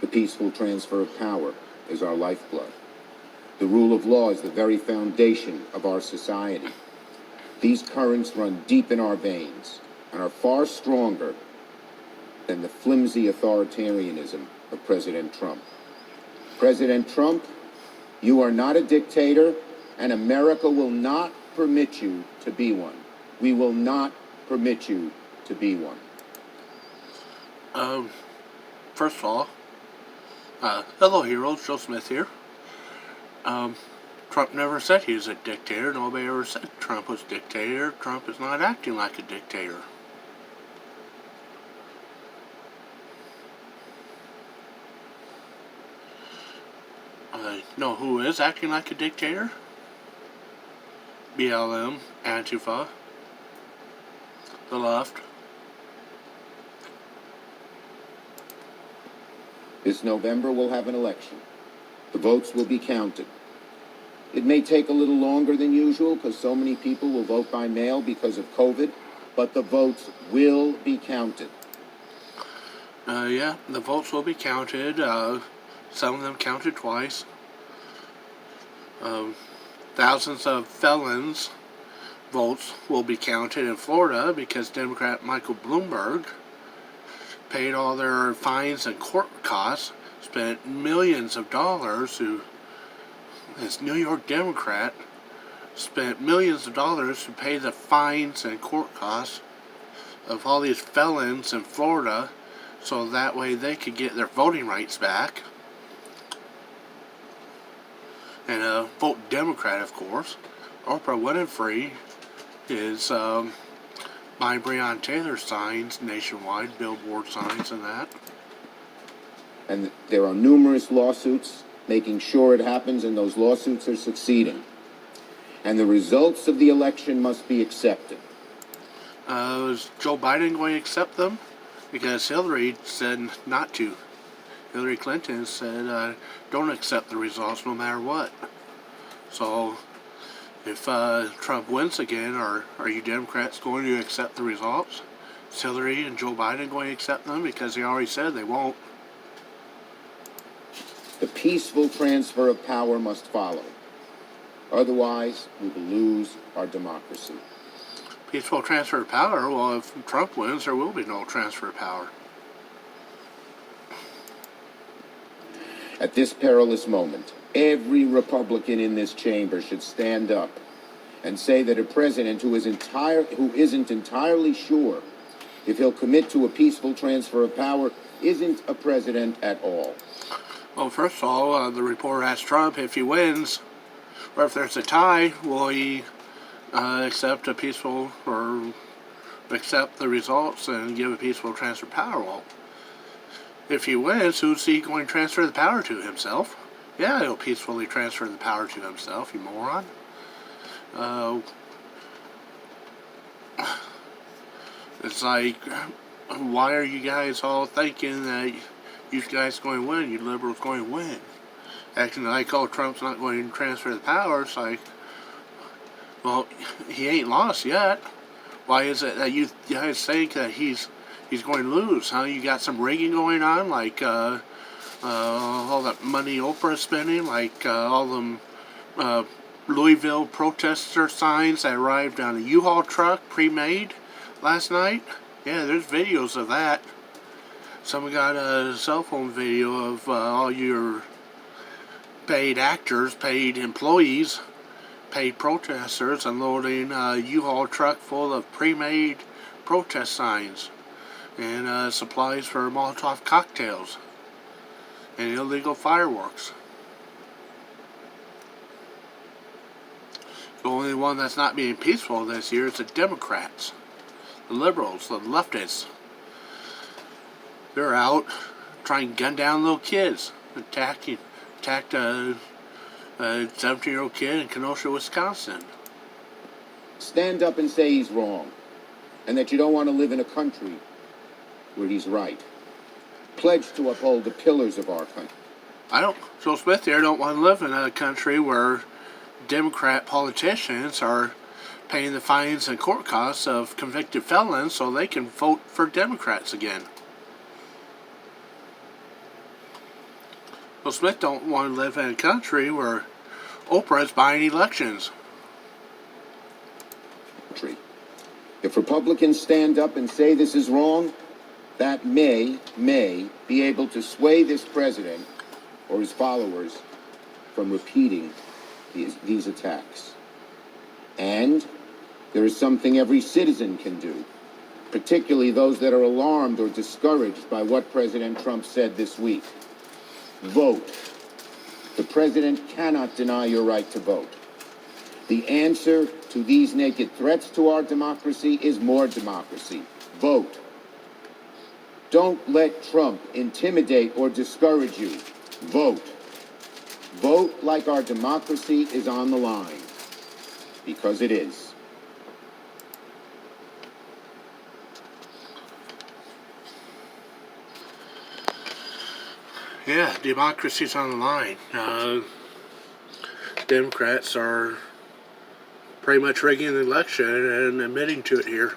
The peaceful transfer of power is our lifeblood. The rule of law is the very foundation of our society. These currents run deep in our veins and are far stronger than the flimsy authoritarianism of President Trump. President Trump, you are not a dictator, and America will not permit you to be one. We will not permit you to be one. First of all, hello heroes, Joe Smith here. Trump never said he was a dictator. Nobody ever said Trump was a dictator. Trump is not acting like a dictator. Know who is acting like a dictator? BLM, Antifa, the left. This November we'll have an election. The votes will be counted. It may take a little longer than usual because so many people will vote by mail because of COVID, but the votes will be counted. Yeah, the votes will be counted. Some of them counted twice. Thousands of felons' votes will be counted in Florida because Democrat Michael Bloomberg paid all their fines and court costs, spent millions of dollars this New York Democrat spent millions of dollars to pay the fines and court costs of all these felons in Florida so that way they could get their voting rights back and vote Democrat, of course. Oprah Winfrey is buying Breonna Taylor signs nationwide, billboard signs and that. And there are numerous lawsuits making sure it happens, and those lawsuits are succeeding. And the results of the election must be accepted. Is Joe Biden going to accept them? Because Hillary said not to. Hillary Clinton said, don't accept the results no matter what. So, if Trump wins again, are you Democrats going to accept the results? Is Hillary and Joe Biden going to accept them? Because they already said they won't. The peaceful transfer of power must follow. Otherwise, we will lose our democracy. Peaceful transfer of power? Well, if Trump wins, there will be no transfer of power. At this perilous moment, every Republican in this chamber should stand up and say that a president who isn't entirely sure if he'll commit to a peaceful transfer of power isn't a president at all. Well, first of all, the reporter asked Trump if he wins, or if there's a tie, will he accept a peaceful, or accept the results and give a peaceful transfer of power? Well, if he wins, who's he going to transfer the power to? Himself? Yeah, he'll peacefully transfer the power to himself, you moron. It's like, why are you guys all thinking that you guys going to win, you liberals going to win? Acting like, oh, Trump's not going to transfer the power. It's like, well, he ain't lost yet. Why is it that you guys think that he's going to lose, huh? You got some rigging going on, like all that money Oprah's spending, like all them Louisville protester signs that arrived on a U-Haul truck, pre-made, last night. Yeah, there's videos of that. Someone got a cell phone video of all your paid actors, paid employees, paid protesters unloading a U-Haul truck full of pre-made protest signs and supplies for Molotov cocktails and illegal fireworks. The only one that's not being peaceful this year is the Democrats, the liberals, the leftists. They're out trying to gun down little kids. Attacked a 17-year-old kid in Kenosha, Wisconsin. Stand up and say he's wrong, and that you don't want to live in a country where he's right. Pledge to uphold the pillars of our country. Joe Smith here, don't want to live in a country where Democrat politicians are paying the fines and court costs of convicted felons so they can vote for Democrats again. Well, Smith don't want to live in a country where Oprah's buying elections. If Republicans stand up and say this is wrong, that may be able to sway this president or his followers from repeating these attacks. And there is something every citizen can do, particularly those that are alarmed or discouraged by what President Trump said this week. Vote. The president cannot deny your right to vote. The answer to these naked threats to our democracy is more democracy. Vote. Don't let Trump intimidate or discourage you. Vote. Vote like our democracy is on the line. Because it is. Yeah, democracy's on the line. Democrats are pretty much rigging the election and admitting to it here.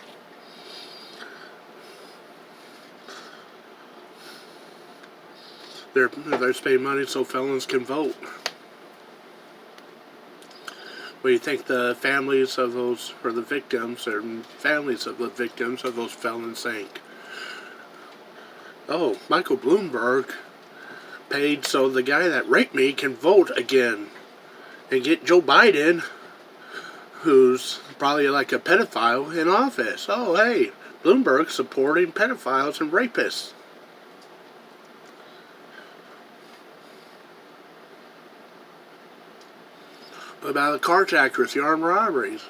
They're spending money so felons can vote. What do you think the families of those, or the victims, or families of the victims of those felons think? Oh, Michael Bloomberg paid so the guy that raped me can vote again and get Joe Biden, who's probably like a pedophile, in office. Oh, hey, Bloomberg supporting pedophiles and rapists. About the carjackers, the armed robberies.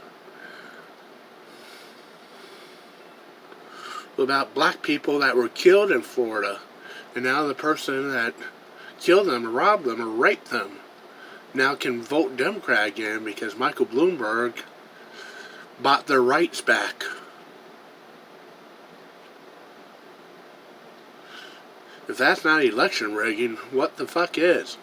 About black people that were killed in Florida. And now the person that killed them or robbed them or raped them now can vote Democrat again because Michael Bloomberg bought their rights back. If that's not election rigging, what the fuck is?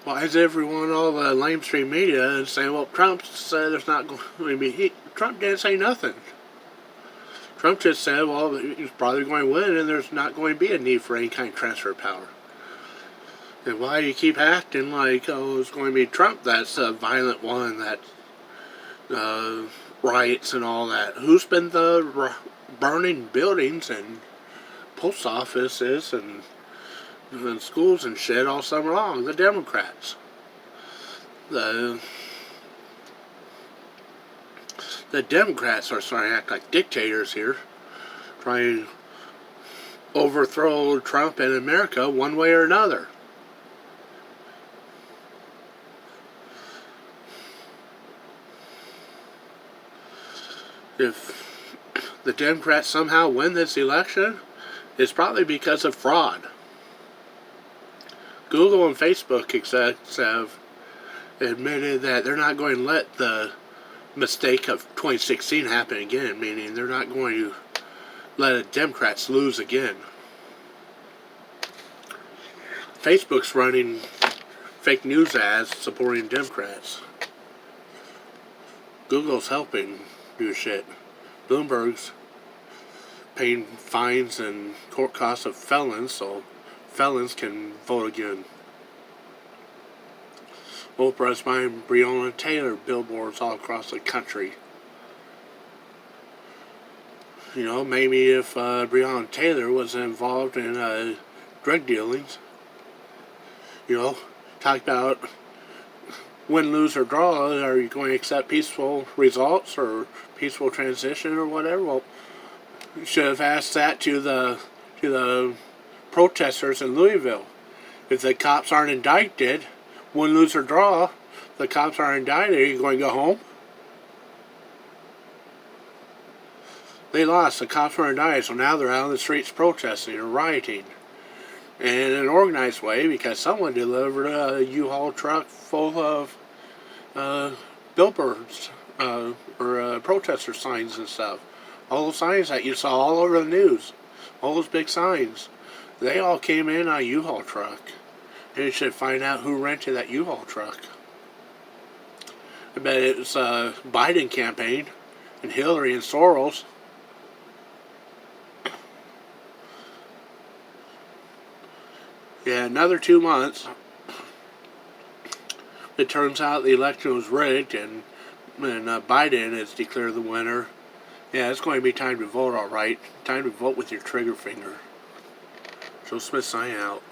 Why is everyone, all the lamestream media, is saying, well, Trump said there's not going to be... Trump didn't say nothing. Trump just said, well, he's probably going to win and there's not going to be a need for any kind of transfer of power. And why do you keep acting like, oh, it's going to be Trump that's a violent one, that riots and all that? Who's been the burning buildings and post offices and schools and shit all summer long? The Democrats. The Democrats are starting to act like dictators here, trying to overthrow Trump and America one way or another. If the Democrats somehow win this election, it's probably because of fraud. Google and Facebook execs have admitted that they're not going to let the mistake of 2016 happen again, meaning they're not going to let the Democrats lose again. Facebook's running fake news ads supporting Democrats. Google's helping do shit. Bloomberg's paying fines and court costs of felons so felons can vote again. Oprah's buying Breonna Taylor billboards all across the country. You know, maybe if Breonna Taylor was involved in drug dealings, you know, talk about win, lose, or draw. Are you going to accept peaceful results or peaceful transition or whatever? Well, you should have asked that to the protesters in Louisville. If the cops aren't indicted, win, lose, or draw, the cops aren't indicted, are you going to go home? They lost. The cops were indicted, so now they're out on the streets protesting or rioting. And in an organized way, because someone delivered a U-Haul truck full of billboards or protester signs and stuff. All those signs that you saw all over the news, all those big signs, they all came in on a U-Haul truck. And you should find out who rented that U-Haul truck. I bet it was a Biden campaign. and Hillary and Soros. Yeah, another 2 months. It turns out the election was rigged, and Biden is declared the winner. Yeah, it's going to be time to vote, all right. Time to vote with your trigger finger. Joe Smith signing out.